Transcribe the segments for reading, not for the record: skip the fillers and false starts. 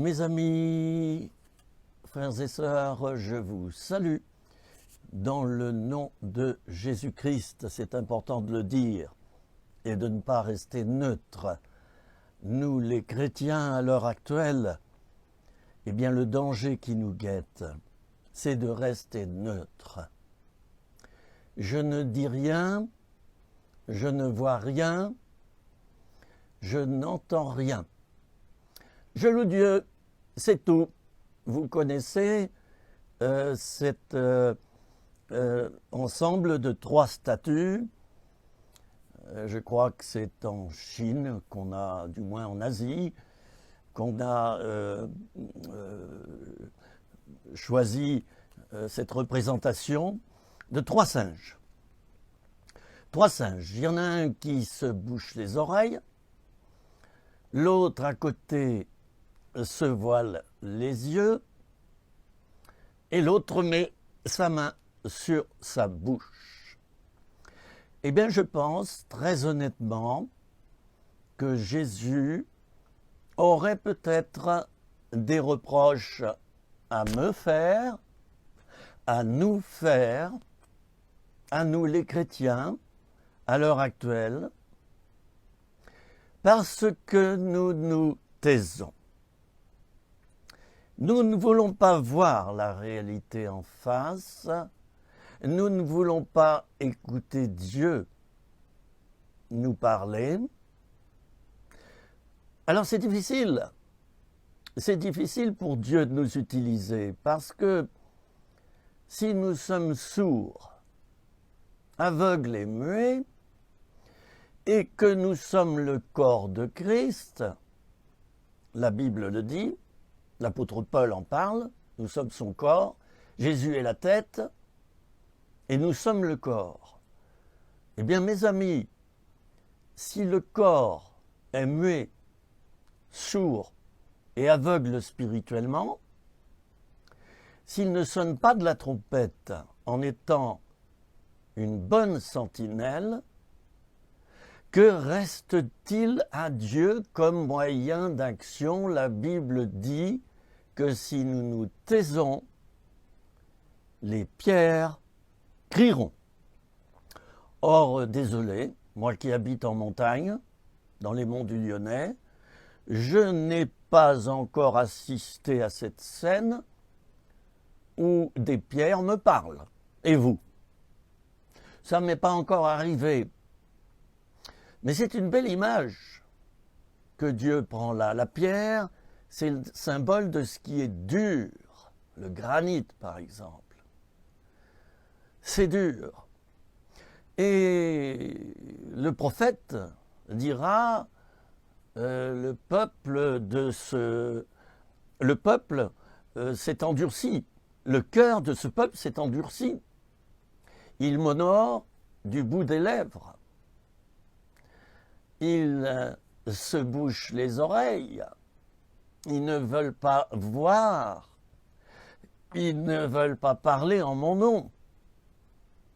Mes amis, frères et sœurs, je vous salue dans le nom de Jésus-Christ. C'est important de le dire et de ne pas rester neutre. Nous, les chrétiens, à l'heure actuelle, eh bien, le danger qui nous guette, c'est de rester neutre. Je ne dis rien, je ne vois rien, je n'entends rien. Je loue Dieu, c'est tout. Vous connaissez cet ensemble de 3 statues. Je crois que c'est en Chine qu'on a, du moins en Asie, qu'on a choisi cette représentation de 3 singes. 3 singes. Il y en a un qui se bouche les oreilles, l'autre à côté se voile les yeux, et l'autre met sa main sur sa bouche. Eh bien, je pense très honnêtement que Jésus aurait peut-être des reproches à me faire, à nous faire, à nous les chrétiens, à l'heure actuelle, parce que nous nous taisons. Nous ne voulons pas voir la réalité en face, nous ne voulons pas écouter Dieu nous parler. Alors c'est difficile pour Dieu de nous utiliser, parce que si nous sommes sourds, aveugles et muets, et que nous sommes le corps de Christ, la Bible le dit, l'apôtre Paul en parle, nous sommes son corps, Jésus est la tête, et nous sommes le corps. Eh bien, mes amis, si le corps est muet, sourd et aveugle spirituellement, s'il ne sonne pas de la trompette en étant une bonne sentinelle, que reste-t-il à Dieu comme moyen d'action? La Bible dit que si nous nous taisons, les pierres crieront. Or, désolé, moi qui habite en montagne, dans les monts du Lyonnais, je n'ai pas encore assisté à cette scène où des pierres me parlent. Et vous? Ça ne m'est pas encore arrivé. Mais c'est une belle image que Dieu prend là. La pierre, c'est le symbole de ce qui est dur. Le granit, par exemple. C'est dur. Et le prophète dira, le peuple s'est endurci. Le cœur de ce peuple s'est endurci. Il m'honore du bout des lèvres. Ils se bouchent les oreilles, ils ne veulent pas voir, ils ne veulent pas parler en mon nom.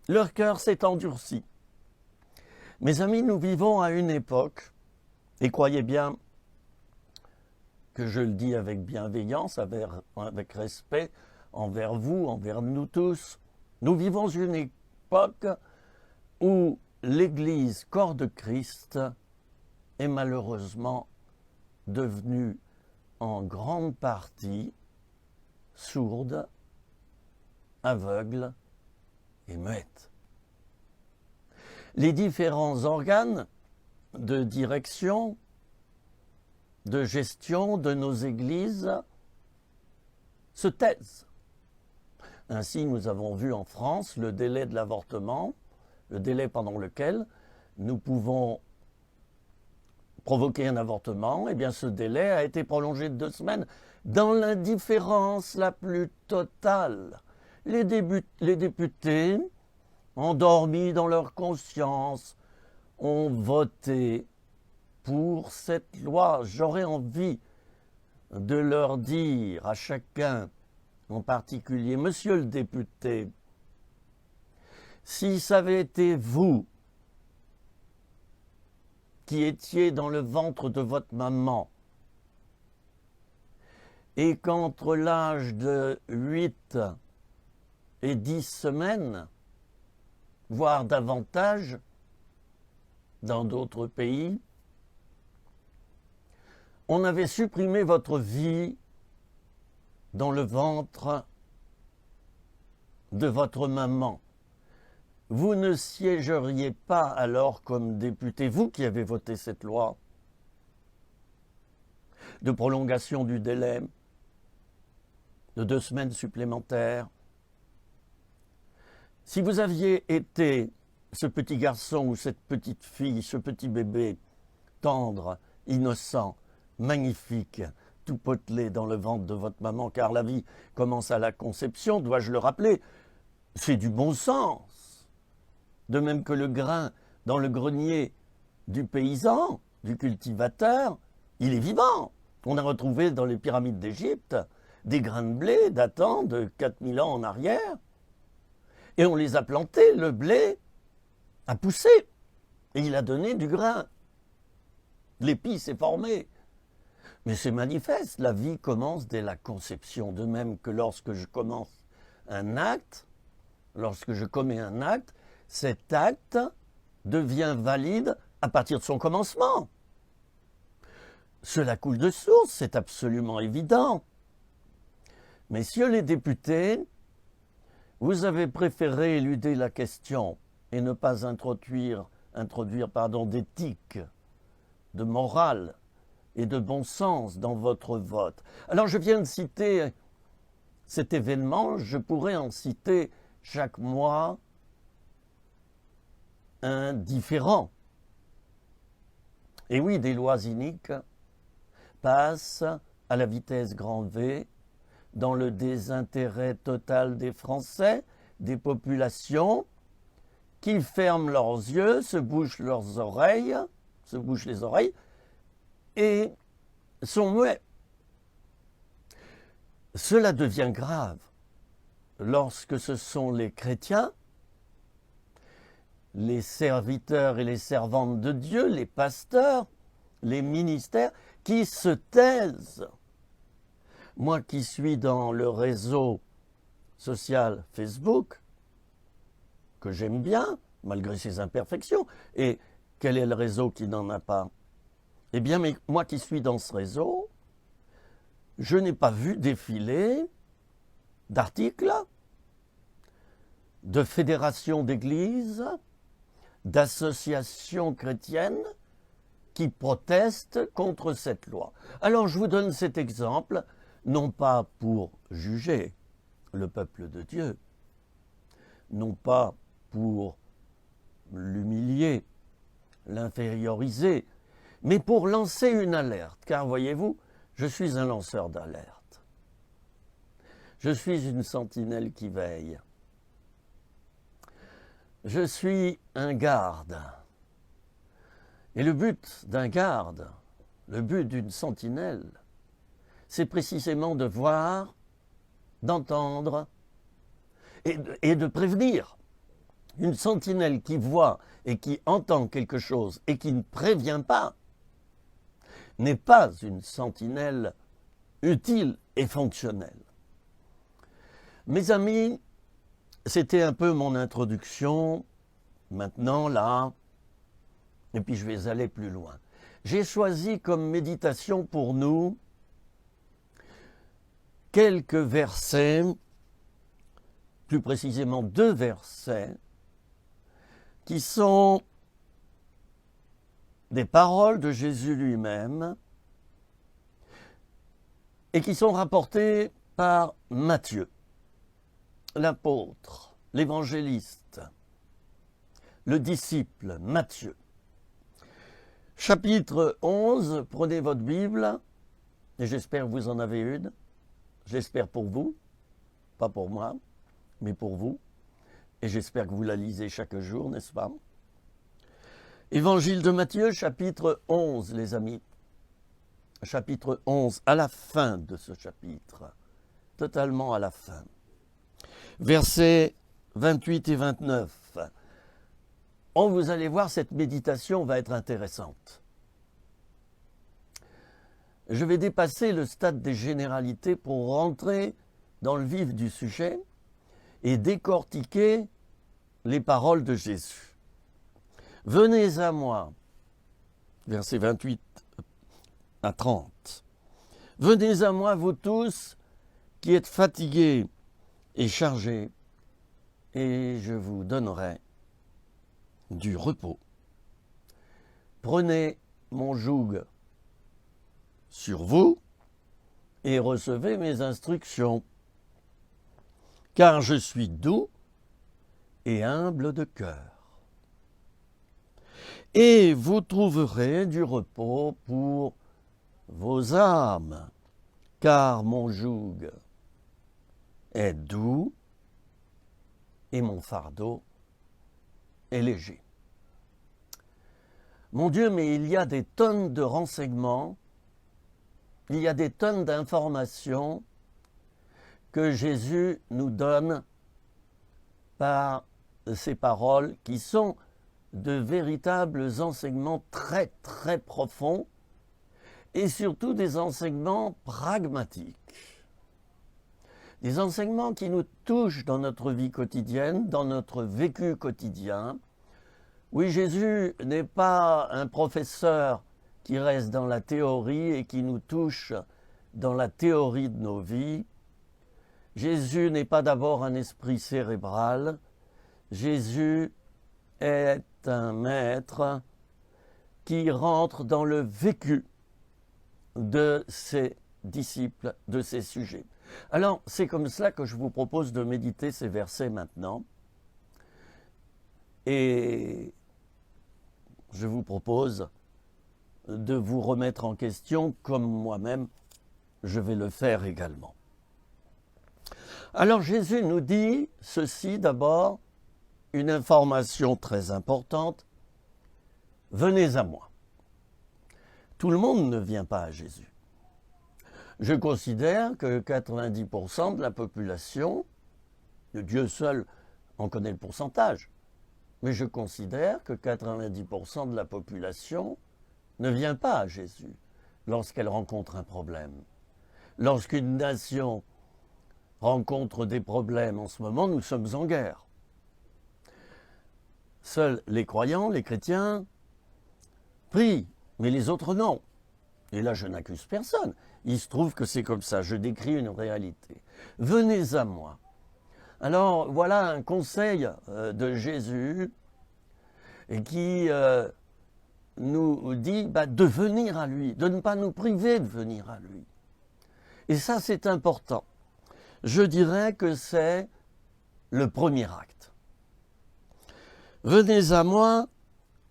Leur cœur s'est endurci. Mes amis, nous vivons à une époque, et croyez bien que je le dis avec bienveillance, avec respect envers vous, envers nous tous, nous vivons une époque où l'Église, corps de Christ, est malheureusement devenue en grande partie sourde, aveugle et muette. Les différents organes de direction, de gestion de nos églises se taisent. Ainsi, nous avons vu en France le délai de l'avortement, le délai pendant lequel nous pouvons provoquer un avortement, eh bien ce délai a été prolongé de 2 semaines dans l'indifférence la plus totale. Les députés, endormis dans leur conscience, ont voté pour cette loi. J'aurais envie de leur dire à chacun, en particulier, monsieur le député, si ça avait été vous qui étiez dans le ventre de votre maman et qu'entre l'âge de 8 et 10 semaines, voire davantage, dans d'autres pays, on avait supprimé votre vie dans le ventre de votre maman. Vous ne siégeriez pas alors comme député, vous qui avez voté cette loi de prolongation du délai de 2 semaines supplémentaires. Si vous aviez été ce petit garçon ou cette petite fille, ce petit bébé tendre, innocent, magnifique, tout potelé dans le ventre de votre maman, car la vie commence à la conception, dois-je le rappeler, c'est du bon sens. De même que le grain dans le grenier du paysan, du cultivateur, il est vivant. On a retrouvé dans les pyramides d'Égypte des grains de blé datant de 4000 ans en arrière. Et on les a plantés, le blé a poussé et il a donné du grain. L'épi s'est formé. Mais c'est manifeste, la vie commence dès la conception. De même que lorsque je commence un acte, lorsque je commets un acte, cet acte devient valide à partir de son commencement. Cela coule de source, c'est absolument évident. Messieurs les députés, vous avez préféré éluder la question et ne pas introduire d'éthique, de morale et de bon sens dans votre vote. Alors je viens de citer cet événement, je pourrais en citer chaque mois un différent. Et oui, des lois iniques passent à la vitesse grand V dans le désintérêt total des Français, des populations qui ferment leurs yeux, se bouchent les oreilles et sont muets. Cela devient grave lorsque ce sont les chrétiens, les serviteurs et les servantes de Dieu, les pasteurs, les ministères, qui se taisent. Moi qui suis dans le réseau social Facebook, que j'aime bien, malgré ses imperfections, et quel est le réseau qui n'en a pas? Eh bien, mais moi qui suis dans ce réseau, je n'ai pas vu défiler d'articles, de fédérations d'églises, d'associations chrétiennes qui protestent contre cette loi. Alors je vous donne cet exemple, non pas pour juger le peuple de Dieu, non pas pour l'humilier, l'inférioriser, mais pour lancer une alerte, car voyez-vous, je suis un lanceur d'alerte. Je suis une sentinelle qui veille. Je suis un garde. Et le but d'un garde, le but d'une sentinelle, c'est précisément de voir, d'entendre et de prévenir. Une sentinelle qui voit et qui entend quelque chose et qui ne prévient pas n'est pas une sentinelle utile et fonctionnelle. Mes amis, c'était un peu mon introduction. Maintenant, là, et puis je vais aller plus loin. J'ai choisi comme méditation pour nous quelques versets, plus précisément 2 versets, qui sont des paroles de Jésus lui-même et qui sont rapportés par Matthieu, l'apôtre, l'évangéliste, le disciple Matthieu. Chapitre 11, prenez votre Bible, et j'espère que vous en avez une, j'espère pour vous, pas pour moi, mais pour vous, et j'espère que vous la lisez chaque jour, n'est-ce pas? Évangile de Matthieu, chapitre 11, les amis. Chapitre 11, à la fin de ce chapitre, totalement à la fin. Versets 28 et 29. Oh, vous allez voir, cette méditation va être intéressante. je vais dépasser le stade des généralités pour rentrer dans le vif du sujet et décortiquer les paroles de Jésus. Venez à moi, versets 28 à 30. Venez à moi, vous tous qui êtes fatigués et chargés, et je vous donnerai du repos. Prenez mon joug sur vous et recevez mes instructions, car je suis doux et humble de cœur. Et vous trouverez du repos pour vos âmes, car mon joug est doux et mon fardeau est léger. Mon Dieu, mais il y a des tonnes de renseignements, il y a des tonnes d'informations que Jésus nous donne par ces paroles qui sont de véritables enseignements très très profonds et surtout des enseignements pragmatiques. Des enseignements qui nous touchent dans notre vie quotidienne, dans notre vécu quotidien. Oui, Jésus n'est pas un professeur qui reste dans la théorie et qui nous touche dans la théorie de nos vies. Jésus n'est pas d'abord un esprit cérébral. Jésus est un maître qui rentre dans le vécu de ses disciples, de ses sujets. Alors, c'est comme cela que je vous propose de méditer ces versets maintenant. Et je vous propose de vous remettre en question, comme moi-même, je vais le faire également. Alors, Jésus nous dit ceci d'abord, une information très importante. Venez à moi. Tout le monde ne vient pas à Jésus. Je considère que 90% de la population, Dieu seul en connaît le pourcentage, mais je considère que 90% de la population ne vient pas à Jésus lorsqu'elle rencontre un problème. Lorsqu'une nation rencontre des problèmes en ce moment, nous sommes en guerre. Seuls les croyants, les chrétiens, prient, mais les autres non. Et là, je n'accuse personne. Il se trouve que c'est comme ça. Je décris une réalité. Venez à moi. Alors, voilà un conseil de Jésus qui nous dit de venir à lui, de ne pas nous priver de venir à lui. Et ça, c'est important. Je dirais que c'est le premier acte. Venez à moi,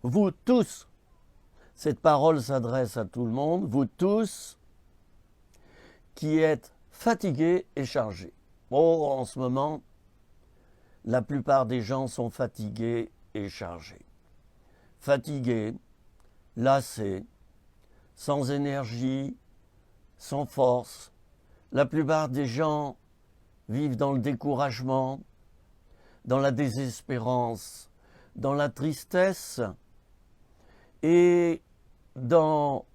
vous tous. Cette parole s'adresse à tout le monde, vous tous qui êtes fatigués et chargés. Oh, en ce moment, la plupart des gens sont fatigués et chargés. Fatigués, lassés, sans énergie, sans force. La plupart des gens vivent dans le découragement, dans la désespérance, dans la tristesse et dans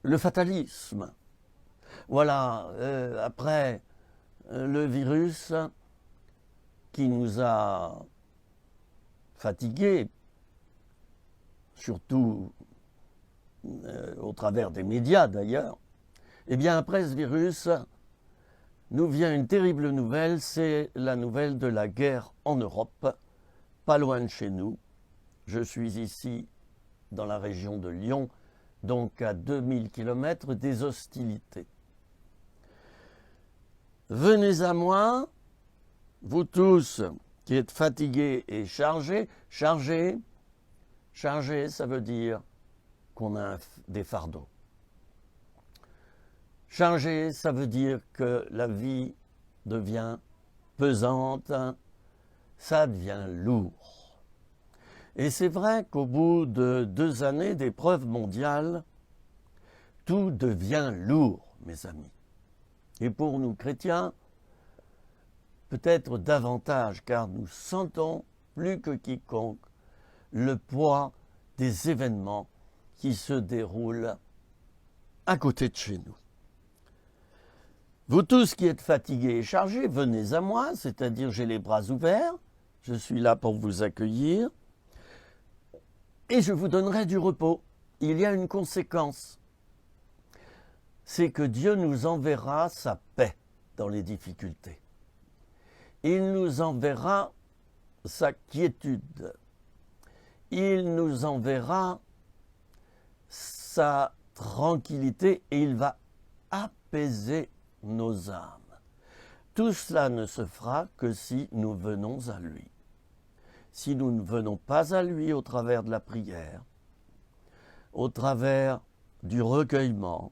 le fatalisme. Voilà, après le virus qui nous a fatigués, surtout au travers des médias d'ailleurs, eh bien après ce virus, nous vient une terrible nouvelle, c'est la nouvelle de la guerre en Europe, pas loin de chez nous. Je suis ici dans la région de Lyon, donc à 2000 km des hostilités. Venez à moi, vous tous qui êtes fatigués et chargés. Chargés, ça veut dire qu'on a des fardeaux. Chargé, ça veut dire que la vie devient pesante, ça devient lourd. Et c'est vrai qu'au bout de 2 années d'épreuves mondiales, tout devient lourd, mes amis. Et pour nous chrétiens, peut-être davantage, car nous sentons plus que quiconque le poids des événements qui se déroulent à côté de chez nous. Vous tous qui êtes fatigués et chargés, venez à moi, c'est-à-dire j'ai les bras ouverts, je suis là pour vous accueillir, et je vous donnerai du repos. Il y a une conséquence, c'est que Dieu nous enverra sa paix dans les difficultés. Il nous enverra sa quiétude. Il nous enverra sa tranquillité et il va apaiser nos âmes. Tout cela ne se fera que si nous venons à lui. Si nous ne venons pas à lui au travers de la prière, au travers du recueillement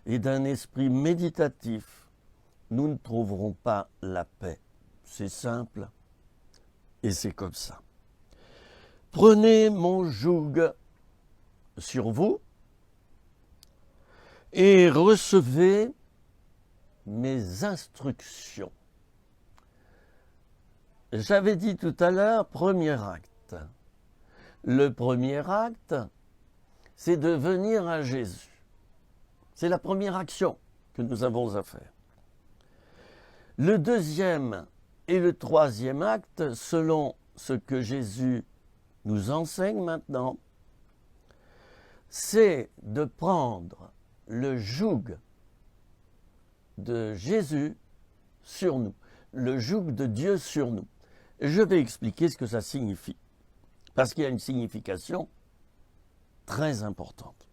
et d'un esprit méditatif, nous ne trouverons pas la paix. C'est simple et c'est comme ça. Prenez mon joug sur vous et recevez mes instructions. J'avais dit tout à l'heure, premier acte. Le premier acte, c'est de venir à Jésus. C'est la première action que nous avons à faire. Le deuxième et le troisième acte, selon ce que Jésus nous enseigne maintenant, c'est de prendre le joug de Jésus sur nous, le joug de Dieu sur nous. Je vais expliquer ce que ça signifie, parce qu'il y a une signification très importante.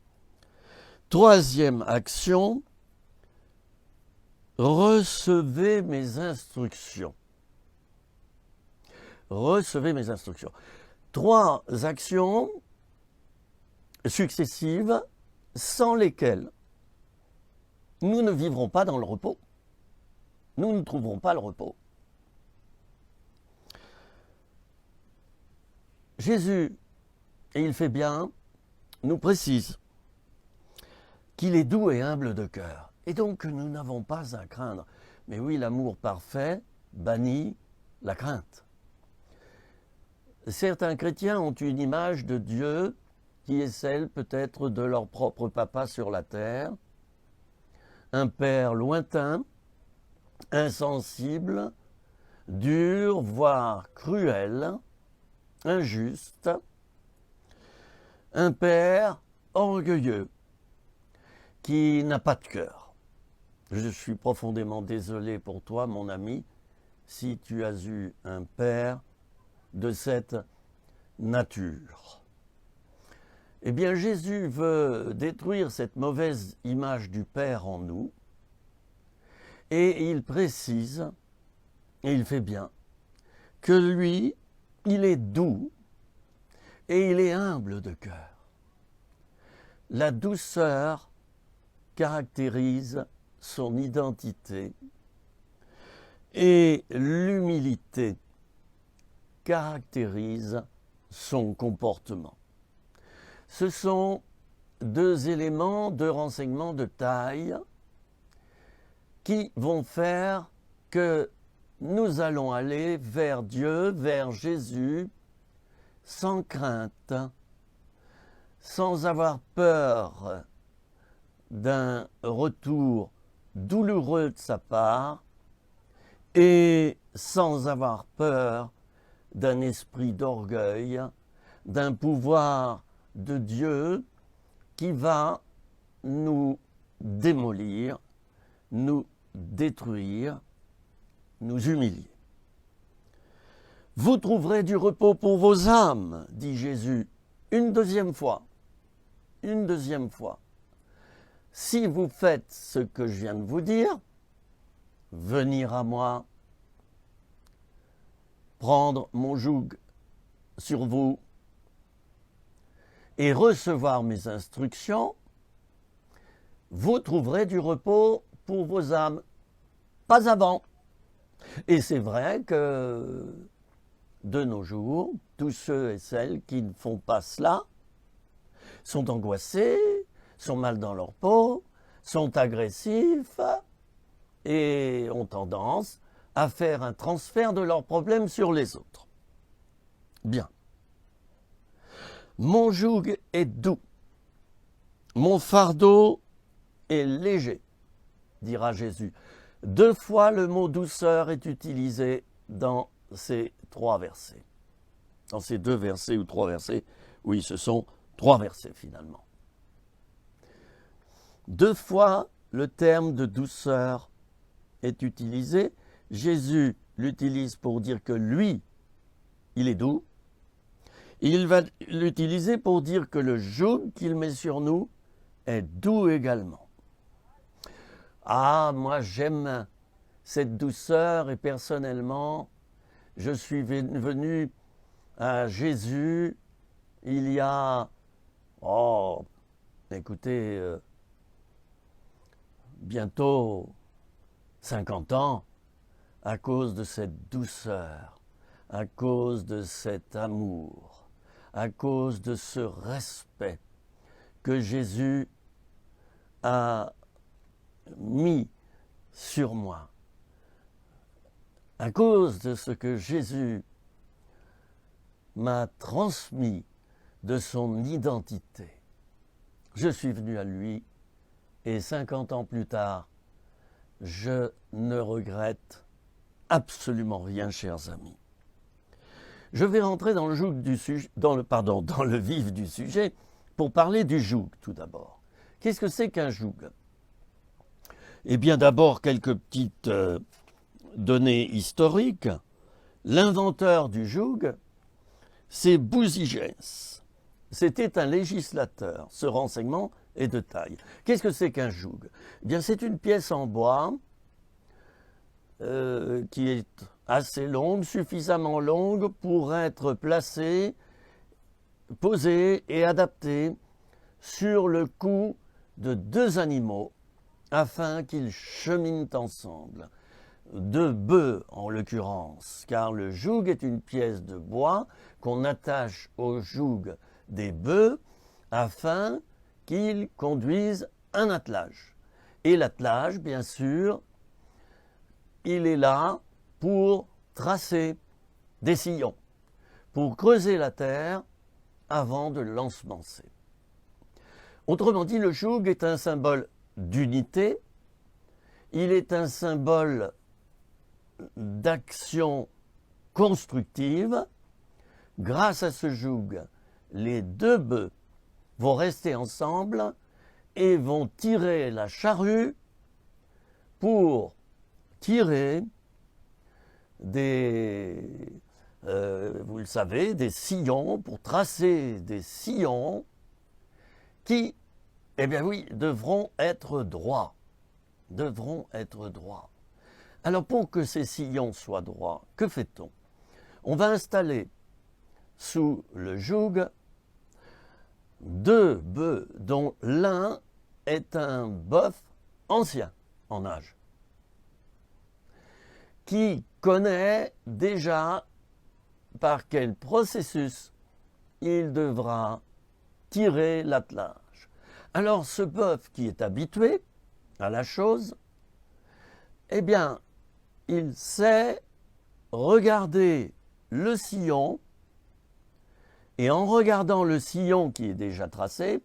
Troisième action, recevez mes instructions. Recevez mes instructions. Trois actions successives sans lesquelles nous ne vivrons pas dans le repos. Nous ne trouverons pas le repos. Jésus, et il fait bien, nous précise qu'il est doux et humble de cœur. Et donc nous n'avons pas à craindre. Mais oui, l'amour parfait bannit la crainte. Certains chrétiens ont une image de Dieu qui est celle peut-être de leur propre papa sur la terre, un père lointain, insensible, dur, voire cruel, injuste, un père orgueilleux qui n'a pas de cœur. Je suis profondément désolé pour toi, mon ami, si tu as eu un père de cette nature. Eh bien, Jésus veut détruire cette mauvaise image du Père en nous, et il précise, et il fait bien, que lui, il est doux et il est humble de cœur. La douceur caractérise son identité et l'humilité caractérise son comportement. Ce sont deux éléments de renseignement de taille qui vont faire que nous allons aller vers Dieu, vers Jésus, sans crainte, sans avoir peur d'un retour douloureux de sa part et sans avoir peur d'un esprit d'orgueil, d'un pouvoir de Dieu qui va nous démolir, nous détruire, nous humilier. Vous trouverez du repos pour vos âmes, dit Jésus, une deuxième fois. Une deuxième fois. Si vous faites ce que je viens de vous dire, venir à moi, prendre mon joug sur vous et recevoir mes instructions, vous trouverez du repos pour vos âmes, pas avant. Et c'est vrai que de nos jours, tous ceux et celles qui ne font pas cela sont angoissés, sont mal dans leur peau, sont agressifs et ont tendance à faire un transfert de leurs problèmes sur les autres. Bien. Mon joug est doux, mon fardeau et léger, dira Jésus. 2 fois le mot douceur est utilisé dans ces 3 versets. Dans ces 2 versets ou 3 versets, oui, ce sont 3 versets finalement. 2 fois le terme de douceur est utilisé. Jésus l'utilise pour dire que lui, il est doux. Il va l'utiliser pour dire que le joug qu'il met sur nous est doux également. Ah, moi j'aime cette douceur et personnellement, je suis venu à Jésus il y a, écoutez, bientôt 50 ans, à cause de cette douceur, à cause de cet amour, à cause de ce respect que Jésus a mis sur moi, à cause de ce que Jésus m'a transmis de son identité. Je suis venu à lui et 50 ans plus tard, je ne regrette absolument rien, chers amis. Je vais rentrer dans le vif du sujet pour parler du joug tout d'abord. Qu'est-ce que c'est qu'un joug? Eh bien d'abord quelques petites données historiques. L'inventeur du joug, c'est Bousigès. C'était un législateur. Ce renseignement est de taille. Qu'est-ce que c'est qu'un joug? Eh bien c'est une pièce en bois qui est assez longue, suffisamment longue pour être placée, posée et adaptée sur le cou de 2 animaux afin qu'ils cheminent ensemble. 2 bœufs en l'occurrence, car le joug est une pièce de bois qu'on attache au joug des bœufs afin qu'ils conduisent un attelage. Et l'attelage, bien sûr, il est là pour tracer des sillons, pour creuser la terre avant de l'ensemencer. Autrement dit, le joug est un symbole d'unité, il est un symbole d'action constructive. Grâce à ce joug, les 2 bœufs vont rester ensemble et vont tirer la charrue pour tirer vous le savez, des sillons, pour tracer des sillons qui, eh bien oui, devront être droits. Alors pour que ces sillons soient droits, que fait-on? On va installer sous le joug 2 bœufs dont l'un est un bœuf ancien en âge, qui connaît déjà par quel processus il devra tirer l'attelage. Alors ce bœuf qui est habitué à la chose, eh bien, il sait regarder le sillon, et en regardant le sillon qui est déjà tracé,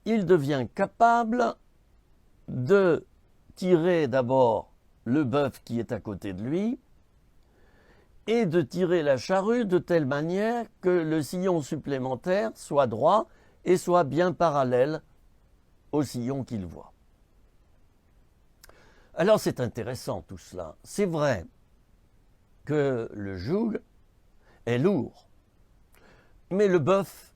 il devient capable de tirer d'abord le bœuf qui est à côté de lui et de tirer la charrue de telle manière que le sillon supplémentaire soit droit et soit bien parallèle au sillon qu'il voit. Alors c'est intéressant tout cela. C'est vrai que le joug est lourd, mais le bœuf,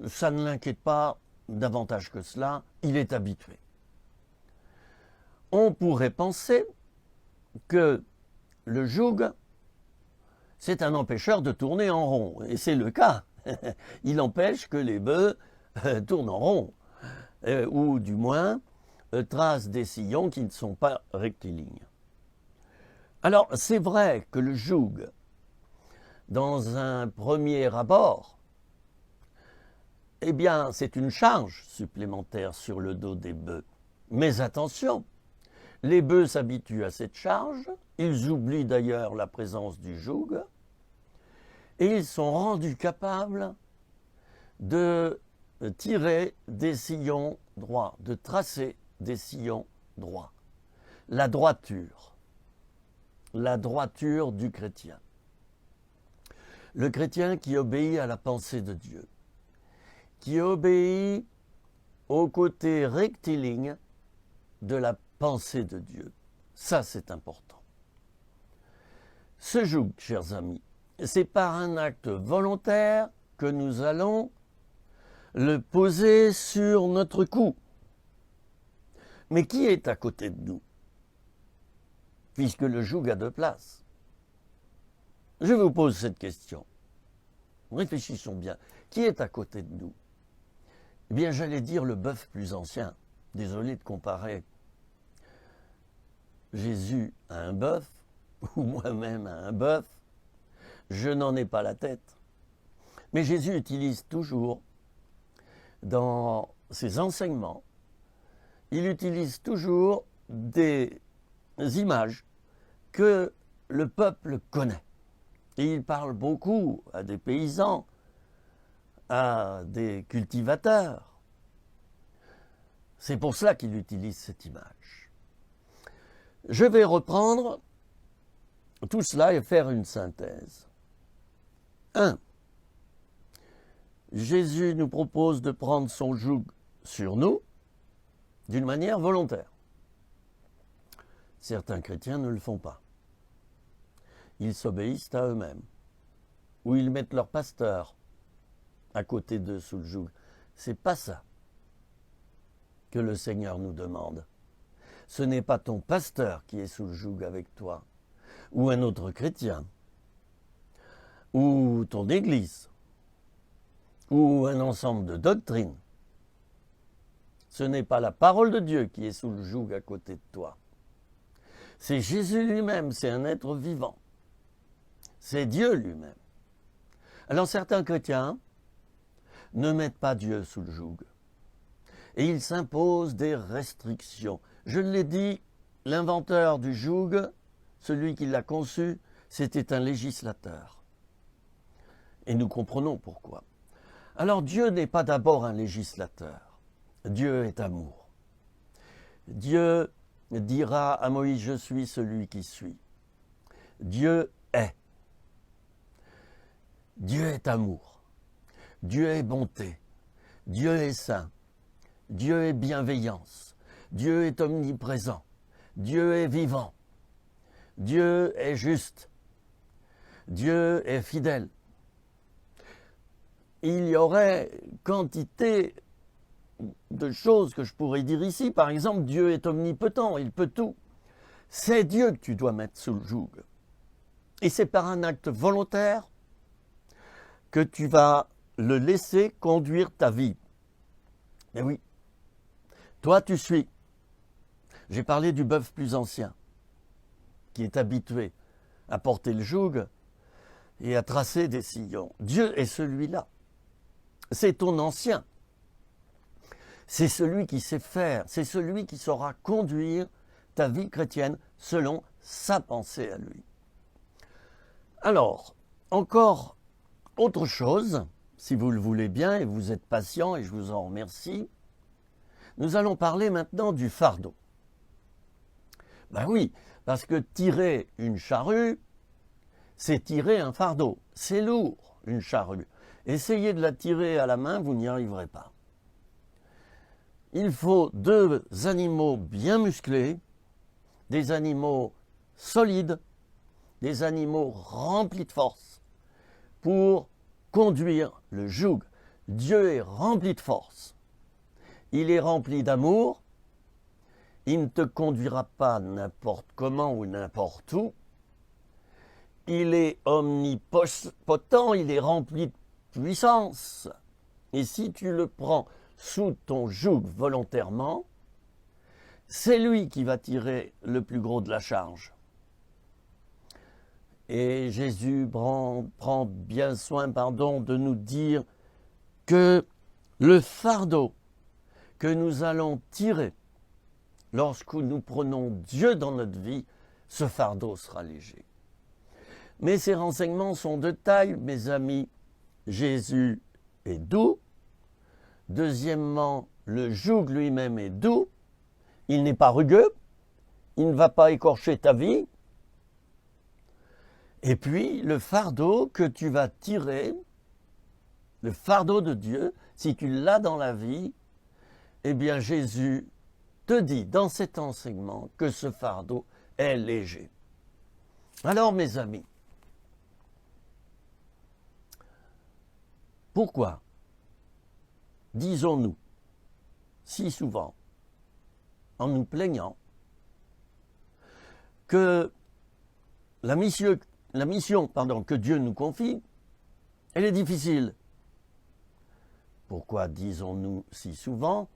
ça ne l'inquiète pas davantage que cela, il est habitué. On pourrait penser que le joug, c'est un empêcheur de tourner en rond, et c'est le cas. Il empêche que les bœufs tournent en rond, ou du moins tracent des sillons qui ne sont pas rectilignes. Alors c'est vrai que le joug, dans un premier abord, eh bien c'est une charge supplémentaire sur le dos des bœufs. Mais attention, les bœufs s'habituent à cette charge, ils oublient d'ailleurs la présence du joug, et ils sont rendus capables de tirer des sillons droit, de tracer des sillons droits. La droiture du chrétien. Le chrétien qui obéit à la pensée de Dieu, qui obéit au côté rectiligne de la pensée de Dieu. Ça, c'est important. Ce joug, chers amis, c'est par un acte volontaire que nous allons le poser sur notre cou. Mais qui est à côté de nous? Puisque le joug a 2 places. Je vous pose cette question. Réfléchissons bien. Qui est à côté de nous? Eh bien, j'allais dire le bœuf plus ancien. Désolé de comparer Jésus à un bœuf, ou moi-même à un bœuf. Je n'en ai pas la tête. Mais Jésus utilise toujours, dans ses enseignements, il utilise toujours des images que le peuple connaît. Et il parle beaucoup à des paysans, à des cultivateurs. C'est pour cela qu'il utilise cette image. Je vais reprendre tout cela et faire une synthèse. 1. Jésus nous propose de prendre son joug sur nous d'une manière volontaire. Certains chrétiens ne le font pas. Ils s'obéissent à eux-mêmes. Ou ils mettent leur pasteur à côté d'eux sous le joug. C'est pas ça que le Seigneur nous demande. Ce n'est pas ton pasteur qui est sous le joug avec toi, ou un autre chrétien, ou ton église, ou un ensemble de doctrines. Ce n'est pas la parole de Dieu qui est sous le joug à côté de toi. C'est Jésus lui-même, c'est un être vivant. C'est Dieu lui-même. Alors certains chrétiens ne mettent pas Dieu sous le joug. Et ils s'imposent des restrictions. Je l'ai dit, l'inventeur du joug, celui qui l'a conçu, c'était un législateur. Et nous comprenons pourquoi. Alors Dieu n'est pas d'abord un législateur. Dieu est amour. Dieu dira à Moïse, je suis celui qui suis. Dieu est. Dieu est amour. Dieu est bonté. Dieu est saint. Dieu est bienveillance. Dieu est omniprésent. Dieu est vivant. Dieu est juste. Dieu est fidèle. Il y aurait quantité de choses que je pourrais dire ici. Par exemple, Dieu est omnipotent, il peut tout. C'est Dieu que tu dois mettre sous le joug. Et c'est par un acte volontaire que tu vas le laisser conduire ta vie. Mais oui, toi tu suis. J'ai parlé du bœuf plus ancien, qui est habitué à porter le joug et à tracer des sillons. Dieu est celui-là. C'est ton ancien. C'est celui qui sait faire, c'est celui qui saura conduire ta vie chrétienne selon sa pensée à lui. Alors, encore autre chose, si vous le voulez bien, et vous êtes patient, et je vous en remercie, nous allons parler maintenant du fardeau. Ben oui, parce que tirer une charrue, c'est tirer un fardeau. C'est lourd, une charrue. Essayez de la tirer à la main, vous n'y arriverez pas. Il faut 2 animaux bien musclés, des animaux solides, des animaux remplis de force pour conduire le joug. Dieu est rempli de force. Il est rempli d'amour. Il ne te conduira pas n'importe comment ou n'importe où. Il est omnipotent, il est rempli de puissance. Et si tu le prends sous ton joug volontairement, c'est lui qui va tirer le plus gros de la charge. Et Jésus prend bien soin, de nous dire que le fardeau que nous allons tirer lorsque nous prenons Dieu dans notre vie, ce fardeau sera léger. Mais ces renseignements sont de taille, mes amis. Jésus est doux. Deuxièmement, le joug lui-même est doux, il n'est pas rugueux, il ne va pas écorcher ta vie. Et puis, le fardeau que tu vas tirer, le fardeau de Dieu, si tu l'as dans la vie, eh bien Jésus te dit dans cet enseignement que ce fardeau est léger. Alors mes amis, pourquoi disons-nous si souvent, en nous plaignant, que la mission que Dieu nous confie, elle est difficile? Pourquoi disons-nous si souvent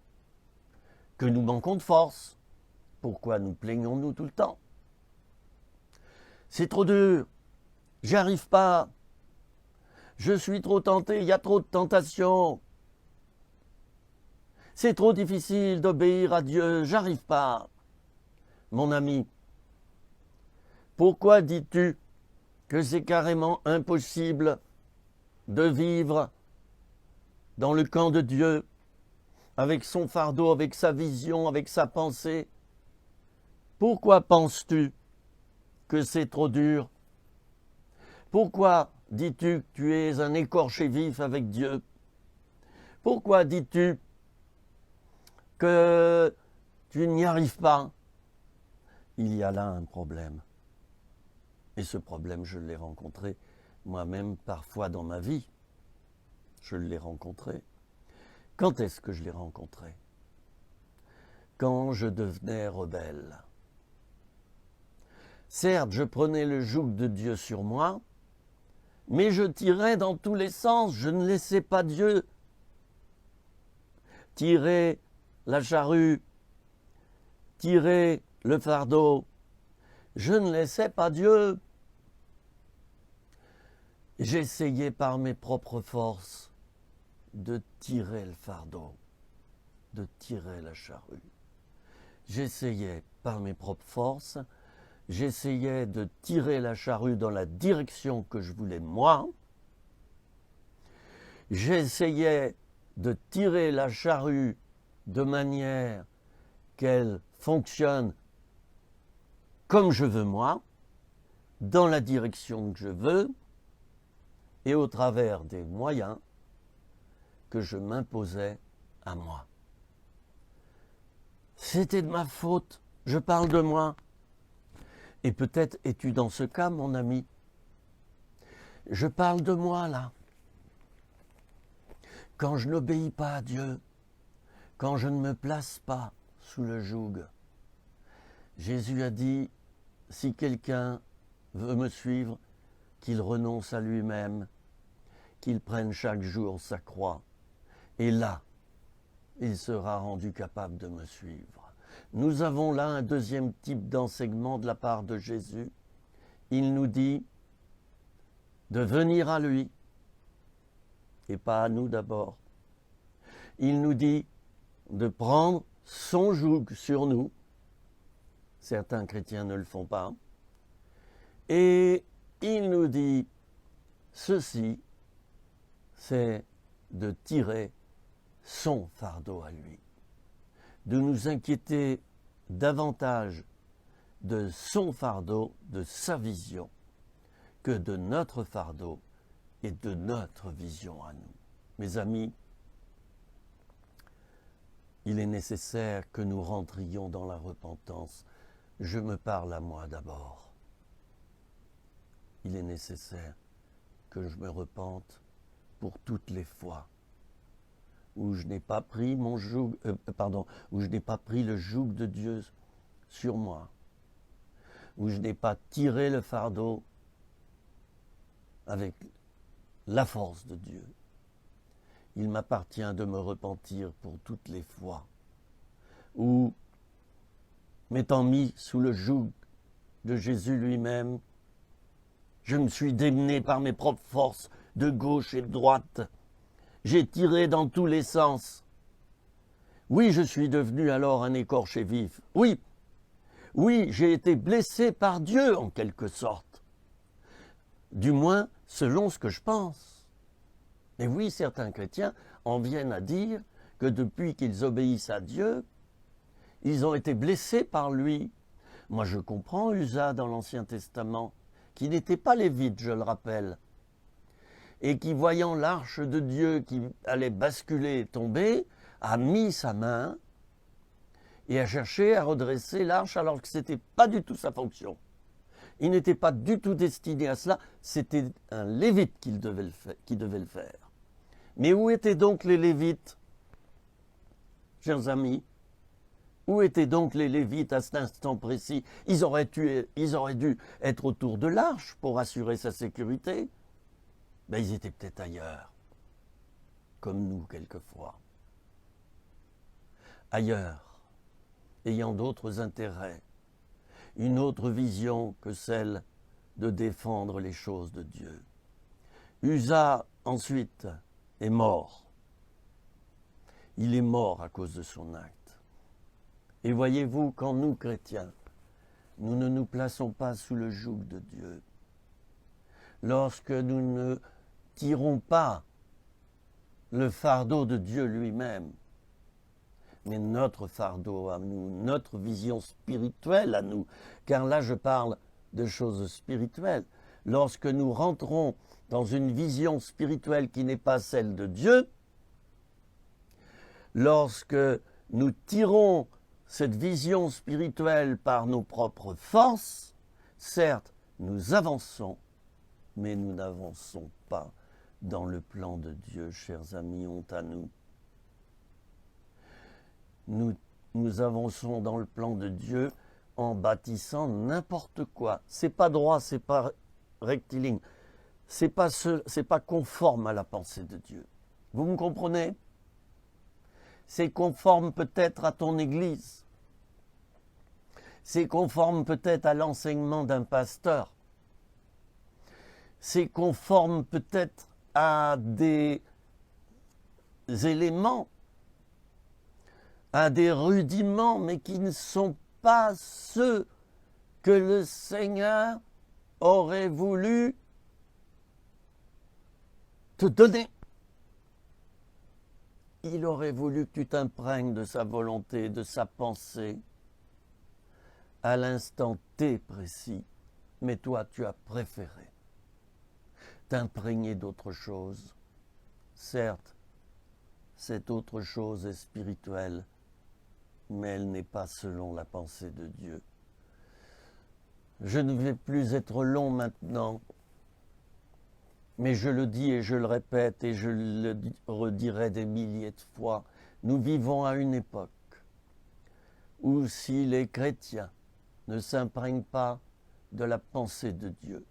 que nous manquons de force? Pourquoi nous plaignons-nous tout le temps? C'est trop dur, j'y arrive pas, je suis trop tenté, il y a trop de tentations, c'est trop difficile d'obéir à Dieu, j'arrive pas. Mon ami, pourquoi dis-tu que c'est carrément impossible de vivre dans le camp de Dieu, avec son fardeau, avec sa vision, avec sa pensée? Pourquoi penses-tu que c'est trop dur? Pourquoi dis-tu que tu es un écorché vif avec Dieu? Pourquoi dis-tu que tu n'y arrives pas? Il y a là un problème. Et ce problème, je l'ai rencontré moi-même parfois dans ma vie. Je l'ai rencontré. Quand est-ce que je l'ai rencontré? Quand je devenais rebelle. Certes, je prenais le joug de Dieu sur moi, mais je tirais dans tous les sens, je ne laissais pas Dieu tirer la charrue, tirer le fardeau. Je ne laissais pas Dieu. J'essayais par mes propres forces de tirer le fardeau, de tirer la charrue. J'essayais par mes propres forces, j'essayais de tirer la charrue dans la direction que je voulais moi. J'essayais de tirer la charrue de manière qu'elle fonctionne comme je veux moi, dans la direction que je veux, et au travers des moyens que je m'imposais à moi. C'était de ma faute, je parle de moi. Et peut-être es-tu dans ce cas, mon ami. Je parle de moi, là. Quand je n'obéis pas à Dieu, quand je ne me place pas sous le joug, Jésus a dit, si quelqu'un veut me suivre, qu'il renonce à lui-même, qu'il prenne chaque jour sa croix. Et là, il sera rendu capable de me suivre. Nous avons là un deuxième type d'enseignement de la part de Jésus. Il nous dit de venir à lui, et pas à nous d'abord. Il nous dit de prendre son joug sur nous. Certains chrétiens ne le font pas. Et il nous dit, ceci, c'est de tirer son fardeau à lui, de nous inquiéter davantage de son fardeau, de sa vision, que de notre fardeau et de notre vision à nous. Mes amis, il est nécessaire que nous rentrions dans la repentance. Je me parle à moi d'abord. Il est nécessaire que je me repente pour toutes les fois où je n'ai pas pris où je n'ai pas pris le joug de Dieu sur moi, où je n'ai pas tiré le fardeau avec la force de Dieu. Il m'appartient de me repentir pour toutes les fois où, m'étant mis sous le joug de Jésus lui-même, je me suis démené par mes propres forces de gauche et de droite. J'ai tiré dans tous les sens. Oui, je suis devenu alors un écorché vif. Oui, j'ai été blessé par Dieu en quelque sorte. Du moins, selon ce que je pense. Et oui, certains chrétiens en viennent à dire que depuis qu'ils obéissent à Dieu, ils ont été blessés par lui. Moi, je comprends Uza dans l'Ancien Testament, qui n'était pas lévite, je le rappelle, et qui, voyant l'arche de Dieu qui allait basculer et tomber, a mis sa main et a cherché à redresser l'arche alors que ce n'était pas du tout sa fonction. Il n'était pas du tout destiné à cela, c'était un lévite qui devait le faire. Mais où étaient donc les lévites, chers amis? Où étaient donc les lévites à cet instant précis? Ils auraient dû être autour de l'arche pour assurer sa sécurité. Ben, ils étaient peut-être ailleurs, comme nous quelquefois. Ailleurs, ayant d'autres intérêts, une autre vision que celle de défendre les choses de Dieu. Uza, ensuite, est mort. Il est mort à cause de son acte. Et voyez-vous, quand nous, chrétiens, nous ne nous plaçons pas sous le joug de Dieu, lorsque nous ne tirons pas le fardeau de Dieu lui-même, mais notre fardeau à nous, notre vision spirituelle à nous, car là je parle de choses spirituelles. Lorsque nous rentrons dans une vision spirituelle qui n'est pas celle de Dieu, lorsque nous tirons cette vision spirituelle par nos propres forces, certes, nous avançons, mais nous n'avançons pas dans le plan de Dieu, chers amis, honte à nous. Nous avançons dans le plan de Dieu en bâtissant n'importe quoi. C'est pas droit, c'est pas rectiligne, c'est pas conforme à la pensée de Dieu. Vous me comprenez? C'est conforme peut-être à ton église. C'est conforme peut-être à l'enseignement d'un pasteur. C'est conforme peut-être à des éléments, à des rudiments, mais qui ne sont pas ceux que le Seigneur aurait voulu te donner. Il aurait voulu que tu t'imprègnes de sa volonté, de sa pensée, à l'instant T précis, mais toi tu as préféré t'imprégner d'autre chose. Certes, cette autre chose est spirituelle, mais elle n'est pas selon la pensée de Dieu. Je ne vais plus être long maintenant, mais je le dis et je le répète et je le redirai des milliers de fois. Nous vivons à une époque où si les chrétiens ne s'imprègnent pas de la pensée de Dieu,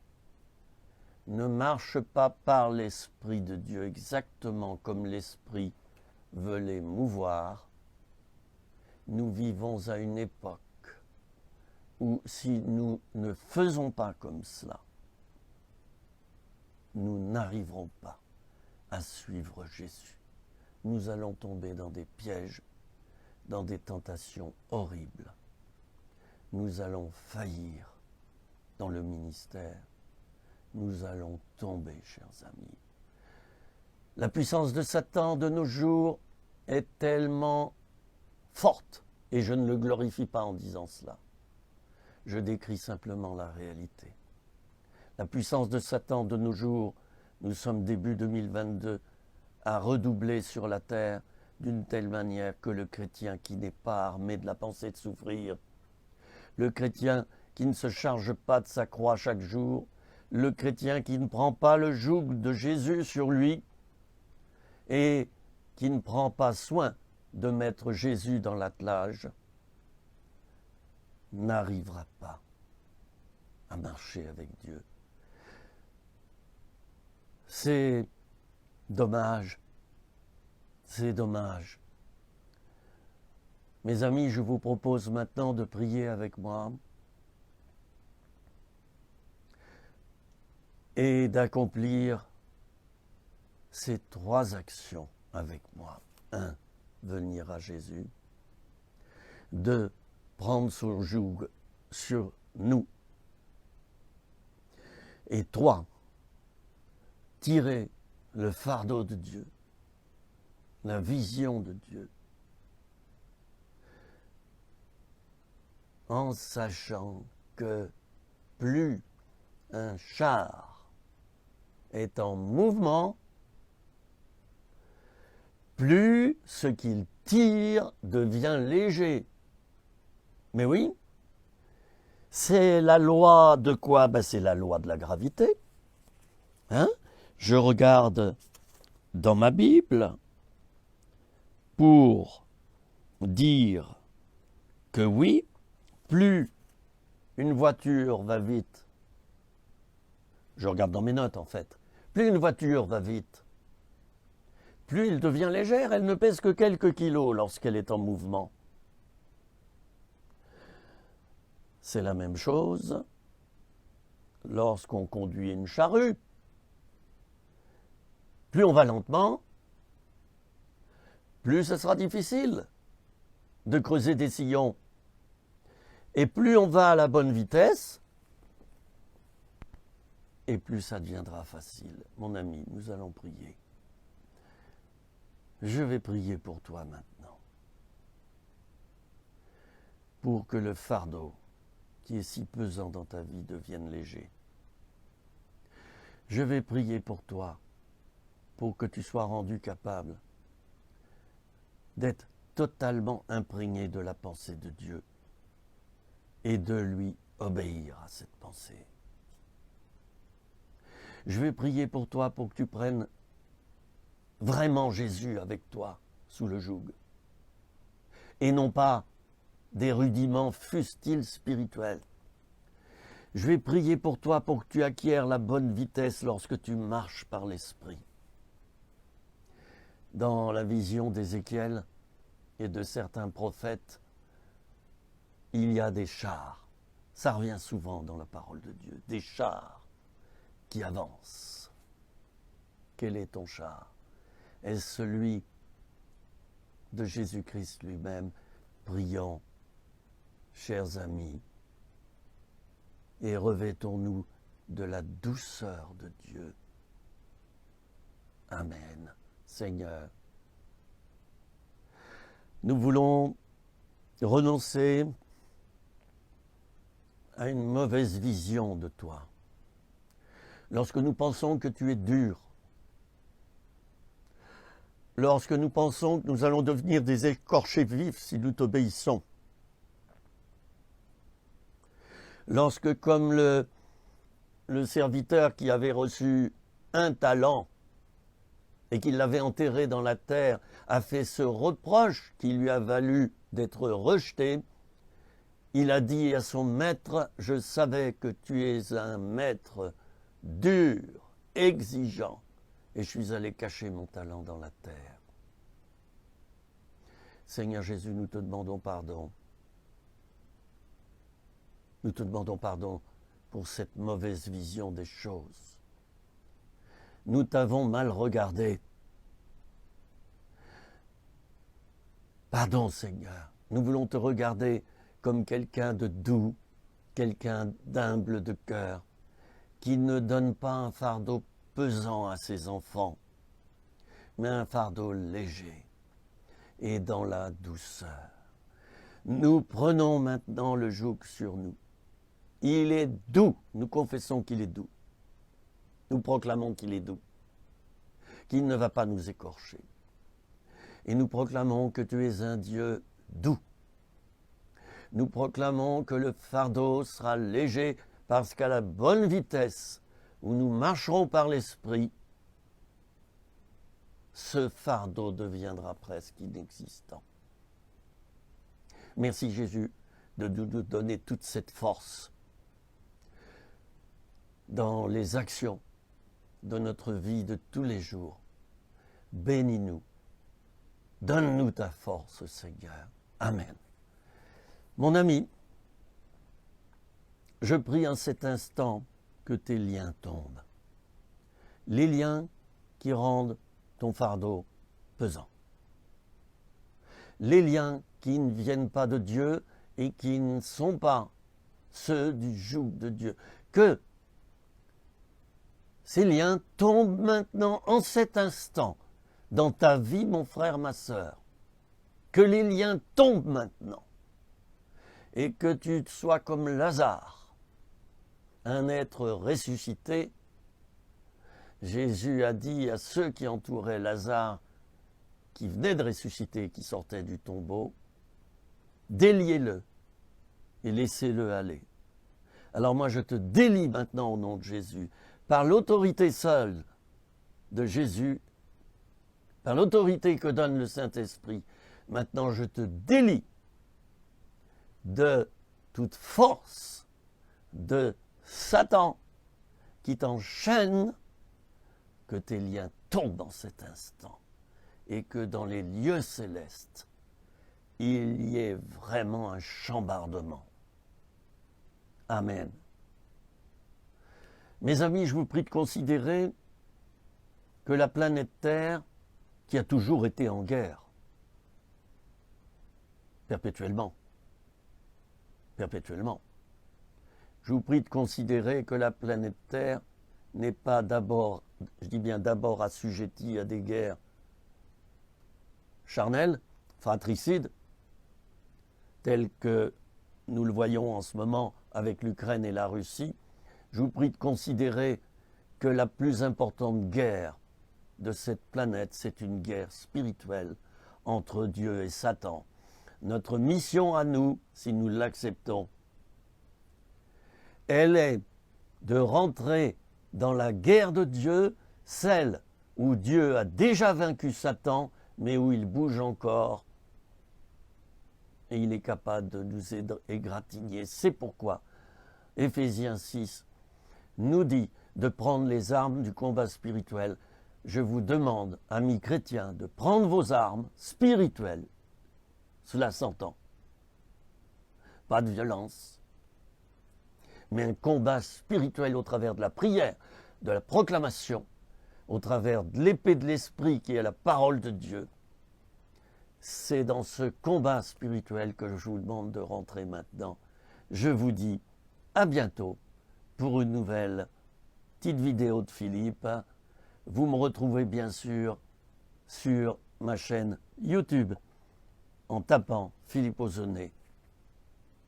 ne marchent pas par l'Esprit de Dieu exactement comme l'Esprit veut les mouvoir, nous vivons à une époque où si nous ne faisons pas comme cela, nous n'arriverons pas à suivre Jésus. Nous allons tomber dans des pièges, dans des tentations horribles. Nous allons faillir dans le ministère. Nous allons tomber, chers amis. La puissance de Satan de nos jours est tellement forte, et je ne le glorifie pas en disant cela. Je décris simplement la réalité. La puissance de Satan de nos jours, nous sommes début 2022, a redoublé sur la terre d'une telle manière que le chrétien qui n'est pas armé de la pensée de souffrir, le chrétien qui ne se charge pas de sa croix chaque jour, le chrétien qui ne prend pas le joug de Jésus sur lui et qui ne prend pas soin de mettre Jésus dans l'attelage, n'arrivera pas à marcher avec Dieu. C'est dommage, c'est dommage. Mes amis, je vous propose maintenant de prier avec moi et d'accomplir ces 3 actions avec moi. 1. Venir à Jésus. 2. Prendre son joug sur nous. Et 3. Tirer le fardeau de Dieu la vision de Dieu, en sachant que plus un char est en mouvement, plus ce qu'il tire devient léger. Mais oui, c'est la loi de quoi? Ben, c'est la loi de la gravité. Hein? Je regarde dans ma Bible pour dire que oui, plus une voiture va vite, je regarde dans mes notes en fait, plus une voiture va vite, plus elle devient légère, elle ne pèse que quelques kilos lorsqu'elle est en mouvement. C'est la même chose lorsqu'on conduit une charrue. Plus on va lentement, plus ce sera difficile de creuser des sillons. Et plus on va à la bonne vitesse, et plus ça deviendra facile. Mon ami, nous allons prier. Je vais prier pour toi maintenant, pour que le fardeau qui est si pesant dans ta vie devienne léger. Je vais prier pour toi, pour que tu sois rendu capable d'être totalement imprégné de la pensée de Dieu et de lui obéir à cette pensée. Je vais prier pour toi pour que tu prennes vraiment Jésus avec toi sous le joug et non pas des rudiments fustiles spirituels. Je vais prier pour toi pour que tu acquières la bonne vitesse lorsque tu marches par l'Esprit. Dans la vision d'Ézéchiel et de certains prophètes, il y a des chars. Ça revient souvent dans la parole de Dieu. Des chars qui avancent. Quel est ton char? Est-ce celui de Jésus-Christ lui-même? Prions, chers amis, et revêtons-nous de la douceur de Dieu. Amen. Seigneur, nous voulons renoncer à une mauvaise vision de toi. Lorsque nous pensons que tu es dur, lorsque nous pensons que nous allons devenir des écorchés vifs si nous t'obéissons, lorsque, comme le serviteur qui avait reçu un talent et qui l'avait enterré dans la terre, a fait ce reproche qui lui a valu d'être rejeté, il a dit à son maître, « Je savais que tu es un maître dur, exigeant, et je suis allé cacher mon talent dans la terre. » Seigneur Jésus, nous te demandons pardon. Nous te demandons pardon pour cette mauvaise vision des choses. Nous t'avons mal regardé. Pardon, Seigneur. Nous voulons te regarder comme quelqu'un de doux, quelqu'un d'humble de cœur, qui ne donne pas un fardeau pesant à ses enfants, mais un fardeau léger et dans la douceur. Nous prenons maintenant le joug sur nous. Il est doux. Nous confessons qu'il est doux. Nous proclamons qu'il est doux, qu'il ne va pas nous écorcher. Et nous proclamons que tu es un Dieu doux. Nous proclamons que le fardeau sera léger parce qu'à la bonne vitesse où nous marcherons par l'Esprit, ce fardeau deviendra presque inexistant. Merci Jésus de nous donner toute cette force dans les actions de notre vie de tous les jours. Bénis-nous. Donne-nous ta force, Seigneur. Amen. Mon ami, je prie en cet instant que tes liens tombent. Les liens qui rendent ton fardeau pesant. Les liens qui ne viennent pas de Dieu et qui ne sont pas ceux du joug de Dieu. Que ces liens tombent maintenant, en cet instant, dans ta vie, mon frère, ma sœur. Que les liens tombent maintenant et que tu sois comme Lazare, un être ressuscité. Jésus a dit à ceux qui entouraient Lazare, qui venait de ressusciter, qui sortait du tombeau, déliez-le et laissez-le aller. Alors moi je te délie maintenant au nom de Jésus, par l'autorité seule de Jésus, par l'autorité que donne le Saint-Esprit. Maintenant je te délie de toute force de Satan qui t'enchaîne, que tes liens tombent en cet instant et que dans les lieux célestes, il y ait vraiment un chambardement. Amen. Mes amis, je vous prie de considérer que la planète Terre, qui a toujours été en guerre, perpétuellement, je vous prie de considérer que la planète Terre n'est pas d'abord, je dis bien d'abord assujettie à des guerres charnelles, fratricides, telles que nous le voyons en ce moment avec l'Ukraine et la Russie. Je vous prie de considérer que la plus importante guerre de cette planète, c'est une guerre spirituelle entre Dieu et Satan. Notre mission à nous, si nous l'acceptons, elle est de rentrer dans la guerre de Dieu, celle où Dieu a déjà vaincu Satan, mais où il bouge encore et il est capable de nous égratigner. C'est pourquoi Éphésiens 6 nous dit de prendre les armes du combat spirituel. Je vous demande, amis chrétiens, de prendre vos armes spirituelles. Cela s'entend. Pas de violence, mais un combat spirituel au travers de la prière, de la proclamation, au travers de l'épée de l'esprit qui est la parole de Dieu. C'est dans ce combat spirituel que je vous demande de rentrer maintenant. Je vous dis à bientôt pour une nouvelle petite vidéo de Philippe. Vous me retrouvez bien sûr sur ma chaîne YouTube en tapant Philippe Ozonnet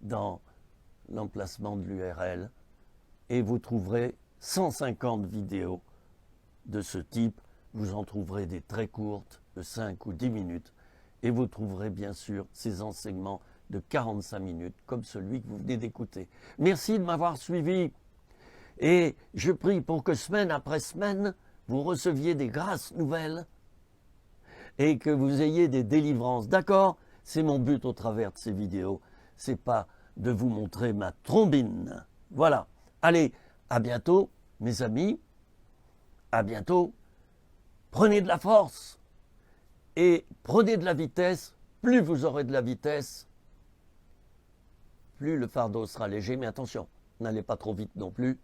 dans l'emplacement de l'URL et vous trouverez 150 vidéos de ce type. Vous en trouverez des très courtes de 5 ou 10 minutes et vous trouverez bien sûr ces enseignements de 45 minutes comme celui que vous venez d'écouter. Merci de m'avoir suivi et je prie pour que semaine après semaine vous receviez des grâces nouvelles et que vous ayez des délivrances. D'accord? C'est mon but au travers de ces vidéos. C'est pas de vous montrer ma trombine. Voilà. Allez, à bientôt, mes amis. À bientôt. Prenez de la force et prenez de la vitesse. Plus vous aurez de la vitesse, plus le fardeau sera léger. Mais attention, n'allez pas trop vite non plus,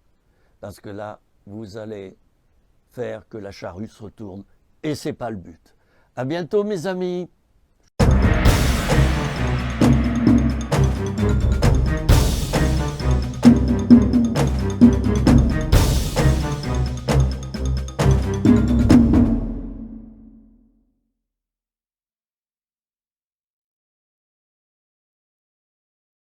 parce que là, vous allez faire que la charrue se retourne. Et ce n'est pas le but. À bientôt, mes amis.